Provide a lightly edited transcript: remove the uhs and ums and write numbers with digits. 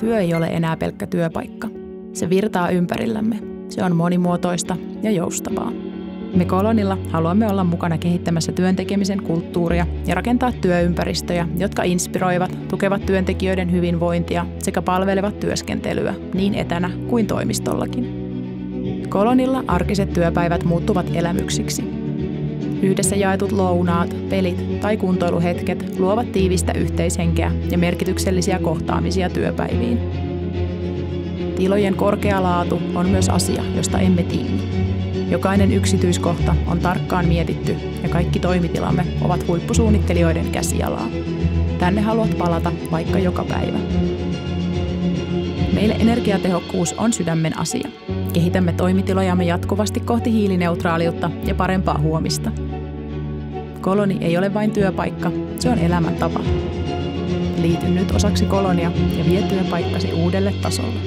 Työ ei ole enää pelkkä työpaikka. Se virtaa ympärillämme. Se on monimuotoista ja joustavaa. Me Kolonilla haluamme olla mukana kehittämässä työn tekemisen kulttuuria ja rakentaa työympäristöjä, jotka inspiroivat, tukevat työntekijöiden hyvinvointia sekä palvelevat työskentelyä niin etänä kuin toimistollakin. Kolonilla arkiset työpäivät muuttuvat elämyksiksi. Yhdessä jaetut lounaat, pelit tai kuntoiluhetket luovat tiivistä yhteishenkeä ja merkityksellisiä kohtaamisia työpäiviin. Tilojen korkea laatu on myös asia, josta emme tingi. Jokainen yksityiskohta on tarkkaan mietitty ja kaikki toimitilamme ovat huippusuunnittelijoiden käsialaa. Tänne haluat palata vaikka joka päivä. Meille energiatehokkuus on sydämen asia. Kehitämme toimitilojamme jatkuvasti kohti hiilineutraaliutta ja parempaa huomista. Koloni ei ole vain työpaikka, se on elämäntapa. Liity nyt osaksi Kolonia ja vie työpaikkasi uudelle tasolle.